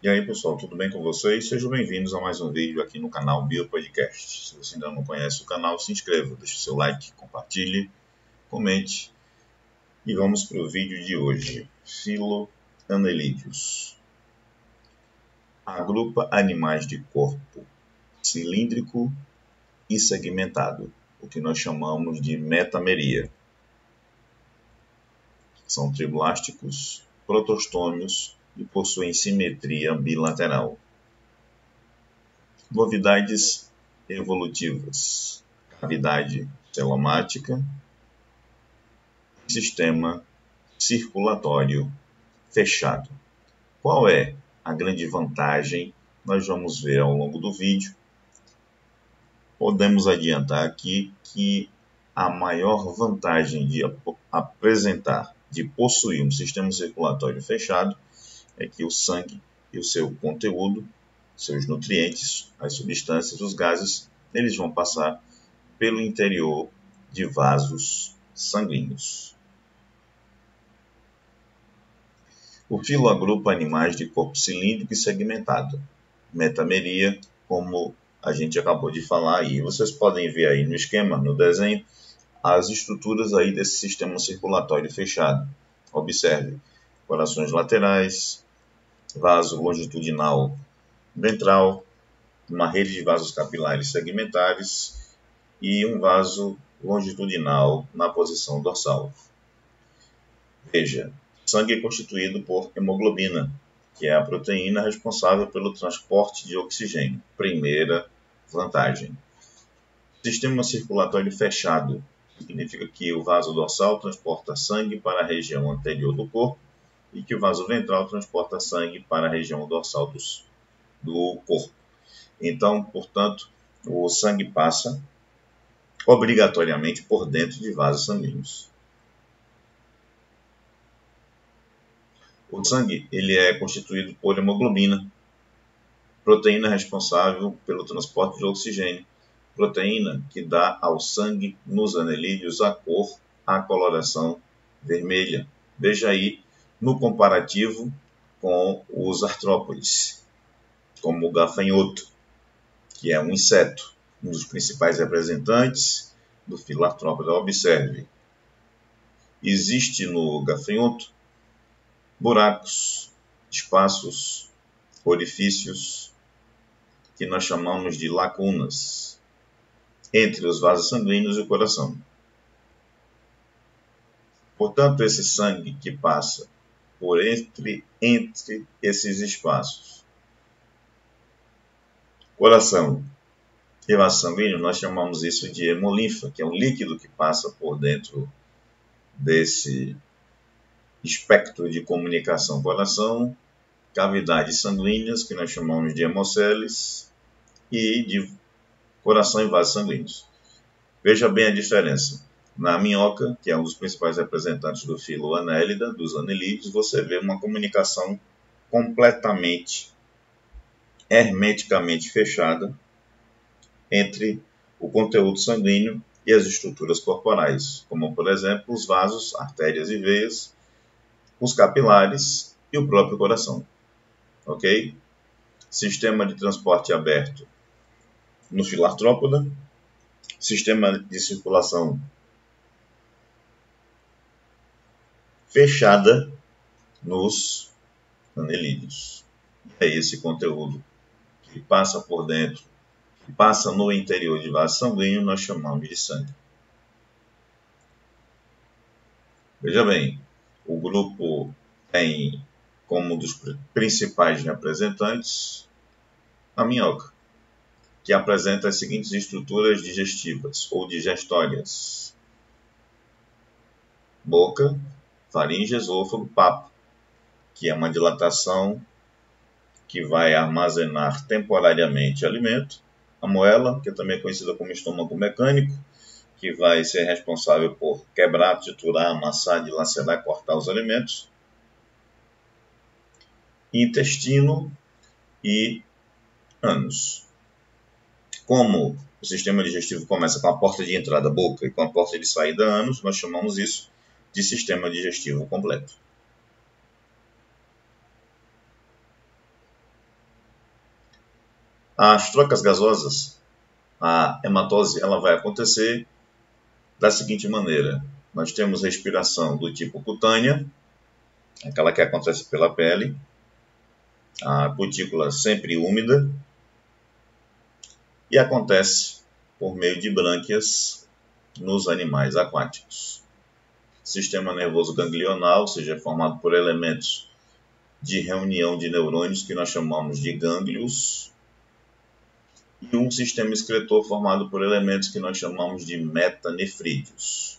E aí pessoal, tudo bem com vocês? Sejam bem-vindos a mais um vídeo aqui no canal Biopodcast. Se você ainda não conhece o canal, se inscreva, deixe seu like, compartilhe, comente. E vamos para o vídeo de hoje. Filoannelidios. Agrupa animais de corpo cilíndrico e segmentado, o que nós chamamos de metameria. São triblásticos, protostômios e possuem simetria bilateral. Novidades evolutivas: cavidade telomática, sistema circulatório fechado. Qual é a grande vantagem? Nós vamos ver ao longo do vídeo. Podemos adiantar aqui que a maior vantagem de apresentar, de possuir um sistema circulatório fechado, é que o sangue e o seu conteúdo, seus nutrientes, as substâncias, os gases, eles vão passar pelo interior de vasos sanguíneos. O filo agrupa animais de corpo cilíndrico e segmentado. Metameria, como a gente acabou de falar aí. Vocês podem ver aí no esquema, no desenho, as estruturas aí desse sistema circulatório fechado. Observe: corações laterais, vaso longitudinal ventral, uma rede de vasos capilares segmentares e um vaso longitudinal na posição dorsal. Veja, sangue é constituído por hemoglobina, que é a proteína responsável pelo transporte de oxigênio. Primeira vantagem. Sistema circulatório fechado significa que o vaso dorsal transporta sangue para a região anterior do corpo e que o vaso ventral transporta sangue para a região dorsal do corpo. Então, portanto, o sangue passa obrigatoriamente por dentro de vasos sanguíneos. O sangue ele é constituído por hemoglobina, proteína responsável pelo transporte de oxigênio, proteína que dá ao sangue nos anelídeos a cor, a coloração vermelha. Veja aí no comparativo com os artrópodes, como o gafanhoto, que é um inseto, um dos principais representantes do filo artrópode. Observe, existe no gafanhoto buracos, espaços, orifícios, que nós chamamos de lacunas, entre os vasos sanguíneos e o coração. Portanto, esse sangue que passa por entre esses espaços, coração e vaso sanguíneo, nós chamamos isso de hemolinfa, que é um líquido que passa por dentro desse espectro de comunicação coração, cavidades sanguíneas, que nós chamamos de hemoceles, e de coração e vasos sanguíneos. Veja bem a diferença. Na minhoca, que é um dos principais representantes do filo Annelida, dos anelídeos, você vê uma comunicação completamente, hermeticamente fechada entre o conteúdo sanguíneo e as estruturas corporais, como, por exemplo, os vasos, artérias e veias, os capilares e o próprio coração. Ok? Sistema de transporte aberto no filo artrópoda, sistema de circulação fechada nos anelídeos. É esse conteúdo que passa por dentro, que passa no interior de vaso sanguíneo, nós chamamos de sangue. Veja bem, o grupo tem como um dos principais representantes a minhoca, que apresenta as seguintes estruturas digestivas ou digestórias: boca, faringe, esôfago, papo, que é uma dilatação que vai armazenar temporariamente alimento, a moela, que também é conhecida como estômago mecânico, que vai ser responsável por quebrar, triturar, amassar, dilacerar, cortar os alimentos, intestino e ânus. Como o sistema digestivo começa com a porta de entrada, boca, e com a porta de saída, ânus, nós chamamos isso de sistema digestivo completo. As trocas gasosas, a hematose, ela vai acontecer da seguinte maneira. Nós temos respiração do tipo cutânea, aquela que acontece pela pele, a cutícula sempre úmida, e acontece por meio de brânquias nos animais aquáticos. Sistema nervoso ganglional, ou seja, é formado por elementos de reunião de neurônios que nós chamamos de gânglios, e um sistema excretor formado por elementos que nós chamamos de metanefrídeos.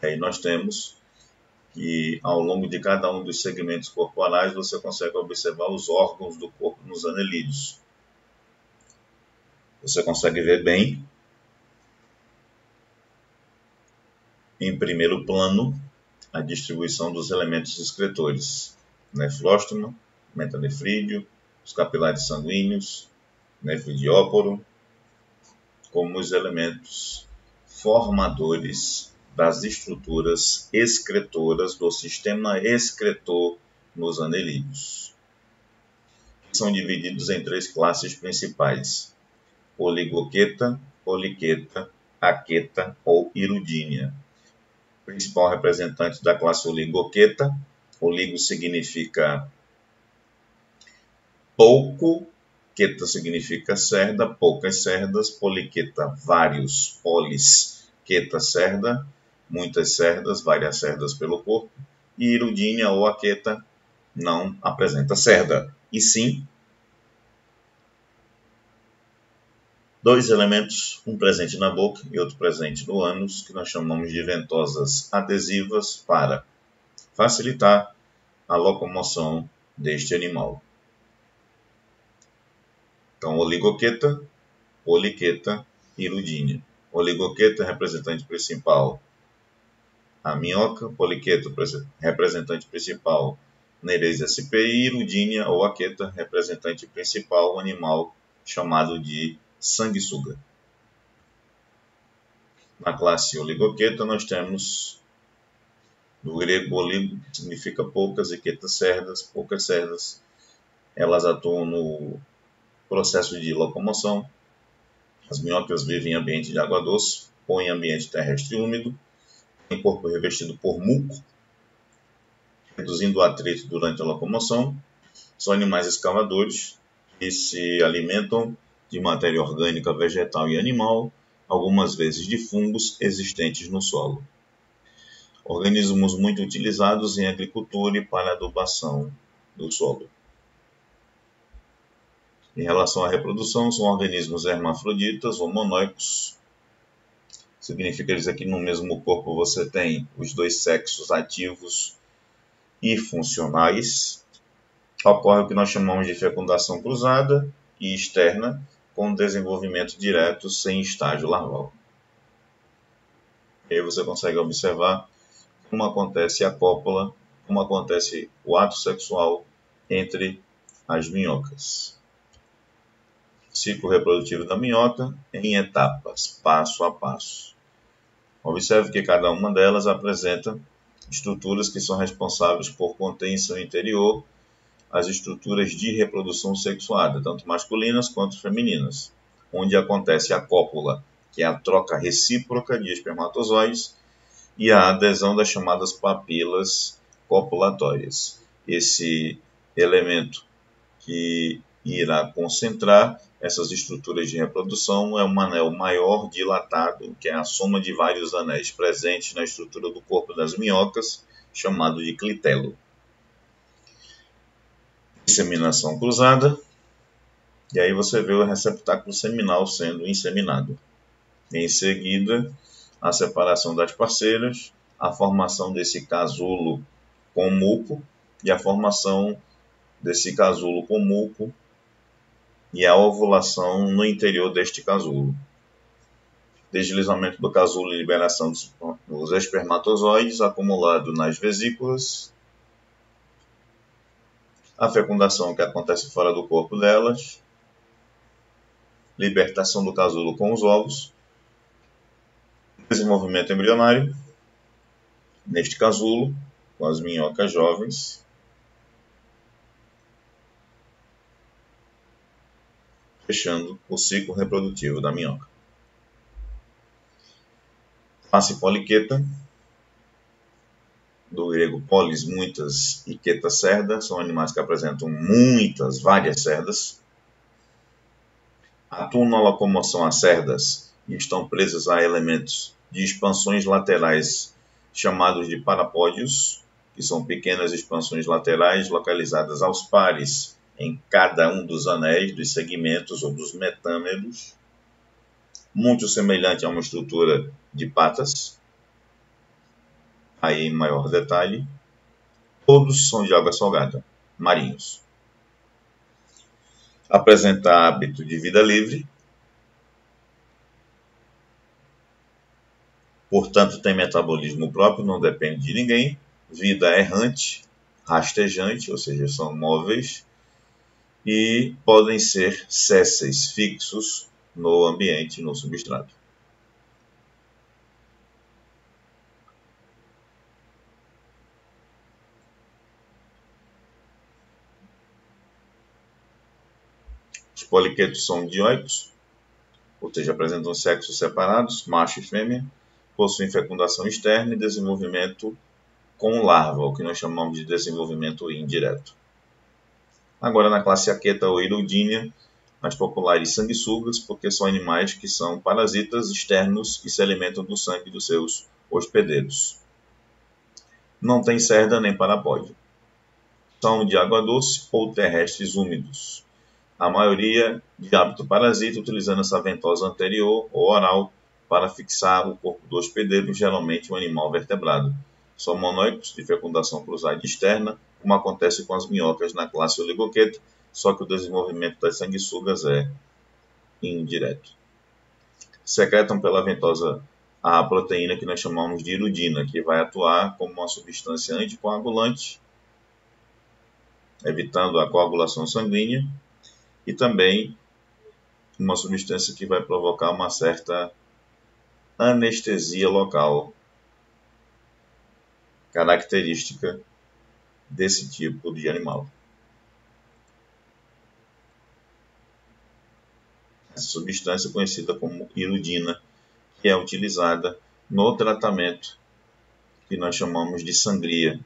Aí nós temos que ao longo de cada um dos segmentos corporais você consegue observar os órgãos do corpo nos anelídeos. Você consegue ver bem, em primeiro plano, a distribuição dos elementos excretores: nefróstoma, metanefrídeo, os capilares sanguíneos, nefridióporo, como os elementos formadores das estruturas excretoras do sistema excretor nos anelídeos. São divididos em 3 classes principais: oligoqueta, poliqueta, aqueta ou irudínea. Principal representante da classe oligoqueta, oligo significa pouco, queta significa cerda, poucas cerdas, poliqueta, vários, polis, queta, cerda, muitas cerdas, várias cerdas pelo corpo, e irudínea ou aqueta não apresenta cerda, e sim 2 elementos, um presente na boca e outro presente no ânus, que nós chamamos de ventosas adesivas para facilitar a locomoção deste animal. Então, oligoqueta, poliqueta, irudínea. Oligoqueta, representante principal, a minhoca; poliqueta, representante principal, Nereis sp, e irudínea ou aqueta, representante principal, o animal chamado de sanguessuga. Na classe oligoqueta nós temos, do grego oligo, que significa poucas, e queta, cerdas, poucas cerdas. Elas atuam no processo de locomoção. As minhocas vivem em ambiente de água doce ou em ambiente terrestre úmido, em corpo revestido por muco, reduzindo o atrito durante a locomoção. São animais escavadores que se alimentam de matéria orgânica, vegetal e animal, algumas vezes de fungos existentes no solo. Organismos muito utilizados em agricultura e para adubação do solo. Em relação à reprodução, são organismos hermafroditas ou monóicos. Significa dizer que no mesmo corpo você tem os 2 sexos ativos e funcionais. Ocorre o que nós chamamos de fecundação cruzada e externa, com desenvolvimento direto sem estágio larval. E aí você consegue observar como acontece a cópula, como acontece o ato sexual entre as minhocas. Ciclo reprodutivo da minhoca em etapas, passo a passo. Observe que cada uma delas apresenta estruturas que são responsáveis por conter em seu interior as estruturas de reprodução sexuada, tanto masculinas quanto femininas, onde acontece a cópula, que é a troca recíproca de espermatozoides, e a adesão das chamadas papilas copulatórias. Esse elemento que irá concentrar essas estruturas de reprodução é um anel maior dilatado, que é a soma de vários anéis presentes na estrutura do corpo das minhocas, chamado de clitelo. Inseminação cruzada, e aí você vê o receptáculo seminal sendo inseminado. Em seguida, a separação das parceiras, a formação desse casulo com muco e a formação desse casulo com muco e a ovulação no interior deste casulo. Deslizamento do casulo e liberação dos espermatozoides acumulado nas vesículas. A fecundação que acontece fora do corpo delas. Libertação do casulo com os ovos. Desenvolvimento embrionário, neste casulo, com as minhocas jovens. fechando o ciclo reprodutivo da minhoca. Classe poliqueta, do grego polis, muitas, e queta, cerda, são animais que apresentam várias cerdas. Atuam na locomoção a cerdas e estão presos a elementos de expansões laterais chamados de parapódios, que são pequenas expansões laterais localizadas aos pares em cada um dos anéis, dos segmentos ou dos metâmeros, muito semelhante a uma estrutura de patas. Aí em maior detalhe, todos são de água salgada, marinhos. Apresenta hábito de vida livre, portanto tem metabolismo próprio, não depende de ninguém, vida errante, rastejante, ou seja, são móveis, e podem ser sésseis, fixos no ambiente, no substrato. Os poliquetos são dioicos, ou seja, apresentam sexos separados, macho e fêmea, possuem fecundação externa e desenvolvimento com larva, o que nós chamamos de desenvolvimento indireto. Agora, na classe Aqueta ou Hirudínea, as populares sanguessugas, porque são animais que são parasitas externos e se alimentam do sangue dos seus hospedeiros. Não tem cerda nem parapódio. São de água doce ou terrestres úmidos. A maioria de hábito parasita, utilizando essa ventosa anterior ou oral para fixar o corpo do hospedeiro, geralmente um animal vertebrado. São monóicos de fecundação cruzada externa, como acontece com as minhocas na classe Oligoqueta, só que o desenvolvimento das sanguessugas é indireto. Secretam pela ventosa a proteína que nós chamamos de hirudina, que vai atuar como uma substância anticoagulante, evitando a coagulação sanguínea, e também uma substância que vai provocar uma certa anestesia local, característica desse tipo de animal. Essa substância é conhecida como hirudina, que é utilizada no tratamento que nós chamamos de sangria,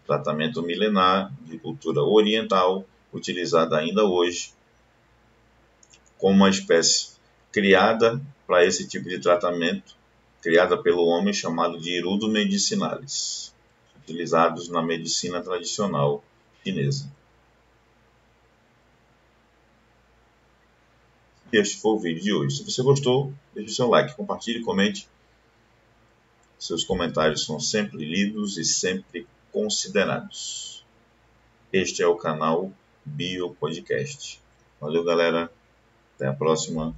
tratamento milenar de cultura oriental, utilizada ainda hoje como uma espécie criada para esse tipo de tratamento, criada pelo homem, chamado de hirudo medicinalis, utilizados na medicina tradicional chinesa. Este foi o vídeo de hoje. Se você gostou, deixe seu like, compartilhe, comente. Seus comentários são sempre lidos e sempre considerados. Este é o canal Bio Podcast. Valeu, galera. Até a próxima.